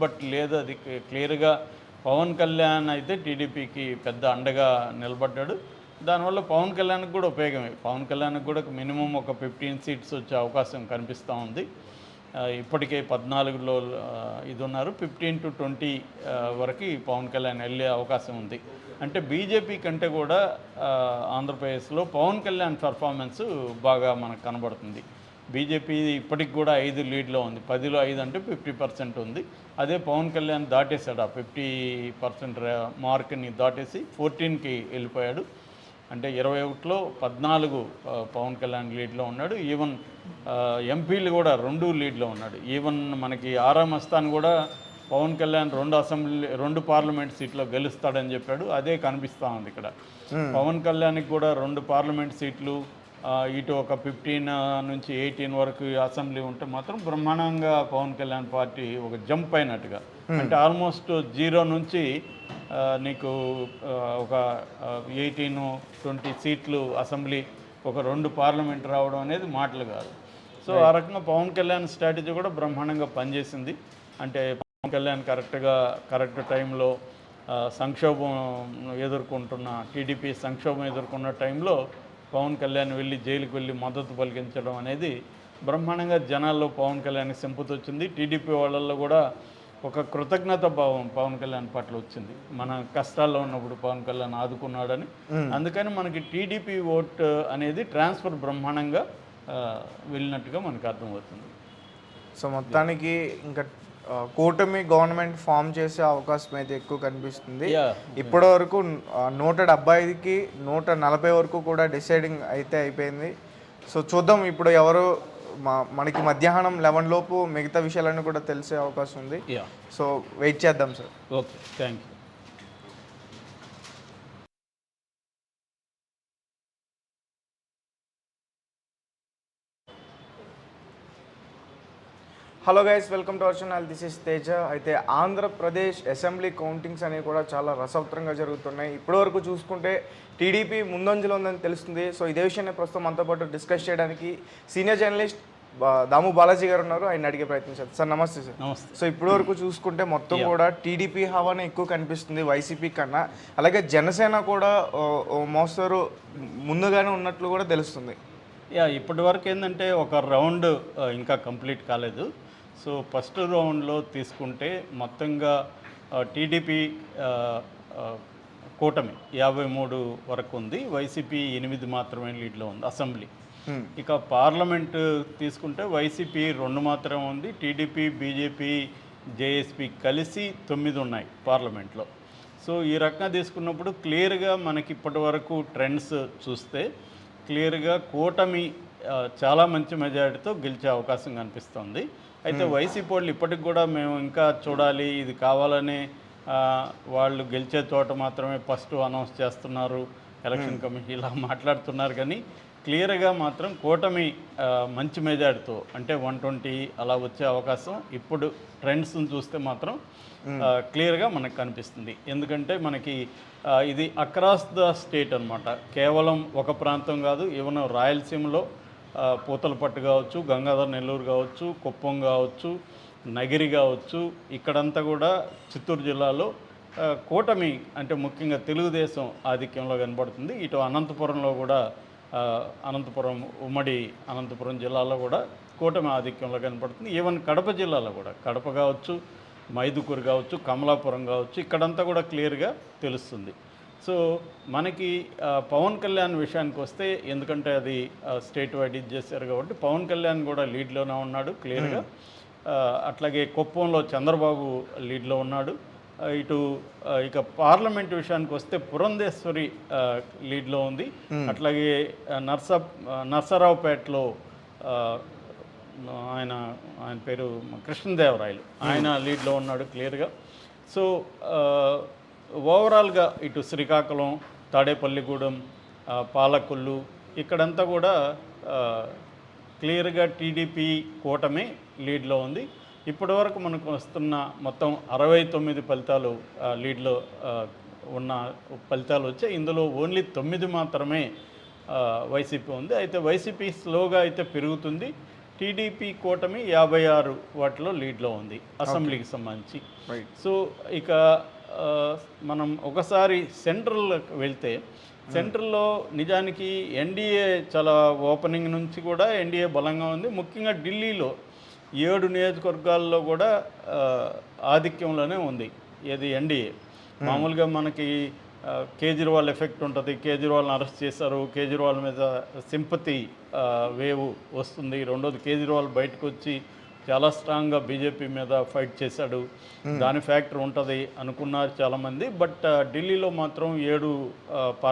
But లేదు, అది క్లియర్గా పవన్ కళ్యాణ్ అయితే టీడీపీకి పెద్ద అండగా నిలబడ్డాడు. దానివల్ల పవన్ కళ్యాణ్కి కూడా ఉపయోగమే. పవన్ కళ్యాణ్కి కూడా మినిమం ఒక 15 సీట్స్ వచ్చే అవకాశం కనిపిస్తూ ఉంది. ఇప్పటికే 14లో ఇది ఉన్నారు. 15 to 20 వరకు పవన్ కళ్యాణ్ వెళ్ళే అవకాశం ఉంది. అంటే బీజేపీ కంటే కూడా ఆంధ్రప్రదేశ్లో పవన్ కళ్యాణ్ పర్ఫార్మెన్స్ బాగా మనకు కనబడుతుంది. బీజేపీ ఇప్పటికి కూడా 5 లీడ్లో ఉంది. 10లో 5 అంటే 50% ఉంది. అదే పవన్ కళ్యాణ్ దాటేశాడు, ఆ 50% మార్క్ని దాటేసి 14కి వెళ్ళిపోయాడు. అంటే 21లో 14 పవన్ కళ్యాణ్ లీడ్లో ఉన్నాడు. ఈవెన్ ఎంపీలు కూడా 2 లీడ్లో ఉన్నాడు. ఈవెన్ మనకి ఆరామ్ అస్థాన్ కూడా పవన్ కళ్యాణ్ 2 పార్లమెంట్ సీట్లో గెలుస్తాడని చెప్పాడు. అదే కనిపిస్తూ ఉంది ఇక్కడ. పవన్ కళ్యాణ్కి కూడా 2 పార్లమెంట్ సీట్లు, ఇటు ఒక 15 నుంచి 18 వరకు అసెంబ్లీ ఉంటే మాత్రం బ్రహ్మాండంగా పవన్ కళ్యాణ్ పార్టీ ఒక జంప్ అయినట్టుగా. అంటే ఆల్మోస్ట్ 0 నుంచి నీకు ఒక 18-20 సీట్లు అసెంబ్లీ, ఒక 2 పార్లమెంట్ రావడం అనేది మాటలు కాదు. సో ఆ రకంగా పవన్ కళ్యాణ్ స్ట్రాటజీ కూడా బ్రహ్మాండంగా పనిచేసింది. అంటే పవన్ కళ్యాణ్ కరెక్ట్ టైంలో సంక్షోభం ఎదుర్కొంటున్న టీడీపీ సంక్షోభం ఎదుర్కొన్న టైంలో పవన్ కళ్యాణ్ వెళ్ళి జైలుకి వెళ్ళి మద్దతు పలికించడం అనేది బ్రహ్మాండంగా జనాల్లో పవన్ కళ్యాణ్కి సింపతి వచ్చింది. టీడీపీ వాళ్ళల్లో కూడా ఒక కృతజ్ఞత భావం పవన్ కళ్యాణ్ పట్ల వచ్చింది. మన కష్టాల్లో ఉన్నప్పుడు పవన్ కళ్యాణ్ ఆదుకున్నాడని. అందుకని మనకి టీడీపీ ఓట్ అనేది ట్రాన్స్ఫర్ బ్రహ్మాండంగా వెళ్ళినట్టుగా మనకు అర్థమవుతుంది. సో మొత్తానికి ఇంకా కూటమి గవర్నమెంట్ ఫామ్ చేసే అవకాశం అయితే ఎక్కువ కనిపిస్తుంది. ఇప్పటి వరకు 175కి 140 వరకు కూడా డిసైడింగ్ అయితే అయిపోయింది. సో చూద్దాం ఇప్పుడు ఎవరు మనకి మధ్యాహ్నం 11 లోపు మిగతా విషయాలన్నీ కూడా తెలిసే అవకాశం ఉంది. సో వెయిట్ చేద్దాం sir. Okay, thank you. Hello guys, welcome to our channel. This is Teja. అయితే ఆంధ్రప్రదేశ్ అసెంబ్లీ కౌంటింగ్స్ అనేవి కూడా చాలా రసవత్తరంగా జరుగుతున్నాయి. ఇప్పటివరకు చూసుకుంటే టీడీపీ ముందంజలో ఉందని తెలుస్తుంది. సో ఇదే విషయాన్ని ప్రస్తుతం మనతో పాటు డిస్కస్ చేయడానికి సీనియర్ జర్నలిస్ట్ దాము బాలాజీ గారు ఉన్నారు. ఆయన అడిగే ప్రయత్నించారు. సార్ నమస్తే సార్. నమస్తే. సో ఇప్పటివరకు చూసుకుంటే మొత్తం కూడా టీడీపీ హవానే ఎక్కువ కనిపిస్తుంది వైసీపీ కన్నా. అలాగే జనసేన కూడా మోస్తరు ముందుగానే ఉన్నట్లు కూడా తెలుస్తుంది. ఇప్పటి వరకు ఏంటంటే ఒక రౌండ్ ఇంకా కంప్లీట్ కాలేదు. సో ఫస్ట్ రౌండ్లో తీసుకుంటే మొత్తంగా టీడీపీ కూటమి 53 వరకు ఉంది. వైసీపీ 8 మాత్రమే లీడ్లో ఉంది అసెంబ్లీ. ఇక పార్లమెంట్ తీసుకుంటే వైసీపీ 2 మాత్రమే ఉంది. టీడీపీ, బీజేపీ, జేఎస్పీ కలిసి 9 ఉన్నాయి పార్లమెంట్లో. సో ఈ రకంగా తీసుకున్నప్పుడు క్లియర్గా మనకి ఇప్పటి వరకు ట్రెండ్స్ చూస్తే క్లియర్గా కూటమి చాలా మంచి మెజారిటీతో గెలిచే అవకాశం కనిపిస్తుంది. అయితే వైసీపీ వాళ్ళు ఇప్పటికి కూడా మేము ఇంకా చూడాలి, ఇది కావాలని వాళ్ళు గెలిచే చోట మాత్రమే ఫస్ట్ అనౌన్స్ చేస్తున్నారు, ఎలక్షన్ కమిషన్ ఇలా మాట్లాడుతున్నారు. కానీ క్లియర్గా మాత్రం కూటమి మంచి మెజారిటీతో అంటే 120 అలా వచ్చే అవకాశం ఇప్పుడు ట్రెండ్స్ని చూస్తే మాత్రం క్లియర్గా మనకు కనిపిస్తుంది. ఎందుకంటే మనకి ఇది అక్రాస్ ద స్టేట్ అనమాట. కేవలం ఒక ప్రాంతం కాదు. ఈవెన్ రాయలసీమలో పూతలపట్టు కావచ్చు, గంగాధర్ నెల్లూరు కావచ్చు, కుప్పం కావచ్చు, నగిరి కావచ్చు, ఇక్కడంతా కూడా చిత్తూరు జిల్లాలో కూటమి అంటే ముఖ్యంగా తెలుగుదేశం ఆధిక్యంలో కనబడుతుంది. ఇటు అనంతపురంలో కూడా అనంతపురం ఉమ్మడి అనంతపురం జిల్లాలో కూడా కూటమి ఆధిక్యంలో కనపడుతుంది. ఈవెన్ కడప జిల్లాలో కూడా కడప కావచ్చు, మైదుకూరు కావచ్చు, కమలాపురం కావచ్చు, ఇక్కడంతా కూడా క్లియర్గా తెలుస్తుంది. సో మనకి పవన్ కళ్యాణ్ విషయానికి వస్తే, ఎందుకంటే అది స్టేట్ వైడ్ ఇది చేశారు కాబట్టి పవన్ కళ్యాణ్ కూడా లీడ్లోనే ఉన్నాడు క్లియర్గా. అట్లాగే కుప్పంలో చంద్రబాబు లీడ్లో ఉన్నాడు. ఇటు ఇక పార్లమెంట్ విషయానికి వస్తే పురంధేశ్వరి లీడ్లో ఉంది. అట్లాగే నర్సరావుపేటలో ఆయన పేరు కృష్ణదేవరాయలు, ఆయన లీడ్లో ఉన్నాడు క్లియర్గా. సో ఓవరాల్గా ఇటు శ్రీకాకుళం, తాడేపల్లిగూడెం, పాలకొల్లు ఇక్కడంతా కూడా క్లియర్గా టీడీపీ కూటమి లీడ్లో ఉంది. ఇప్పటి వరకు మనకు వస్తున్న మొత్తం 69 ఫలితాలు లీడ్లో ఉన్న ఫలితాలు వచ్చాయి. ఇందులో ఓన్లీ 9 మాత్రమే వైసీపీ ఉంది. అయితే వైసీపీ స్లోగా అయితే పెరుగుతుంది. టీడీపీ కూటమి 56 వాటిలో లీడ్లో ఉంది అసెంబ్లీకి సంబంధించి. రైట్. సో ఇక ఆ, మనం ఒకసారి సెంట్రల్కి వెళ్తే సెంట్రల్లో నిజానికి ఎన్డీఏ చాలా ఓపెనింగ్ నుంచి కూడా ఎన్డీఏ బలంగా ఉంది. ముఖ్యంగా ఢిల్లీలో 7 నియోజకవర్గాల్లో కూడా ఆధిక్యంలోనే ఉంది ఏది ఎన్డీఏ. మామూలుగా మనకి కేజ్రీవాల్ ఎఫెక్ట్ ఉంటుంది, కేజ్రీవాల్ని అరెస్ట్ చేశారు, కేజ్రీవాల్ మీద సింపతి వేవ్ వస్తుంది. రెండోది కేజ్రీవాల్ బయటకు వచ్చి చాలా స్ట్రాంగ్గా బీజేపీ మీద ఫైట్ చేశాడు, దాని ఫ్యాక్టర్ ఉంటుంది అనుకున్నారు చాలామంది. బట్ ఢిల్లీలో మాత్రం 7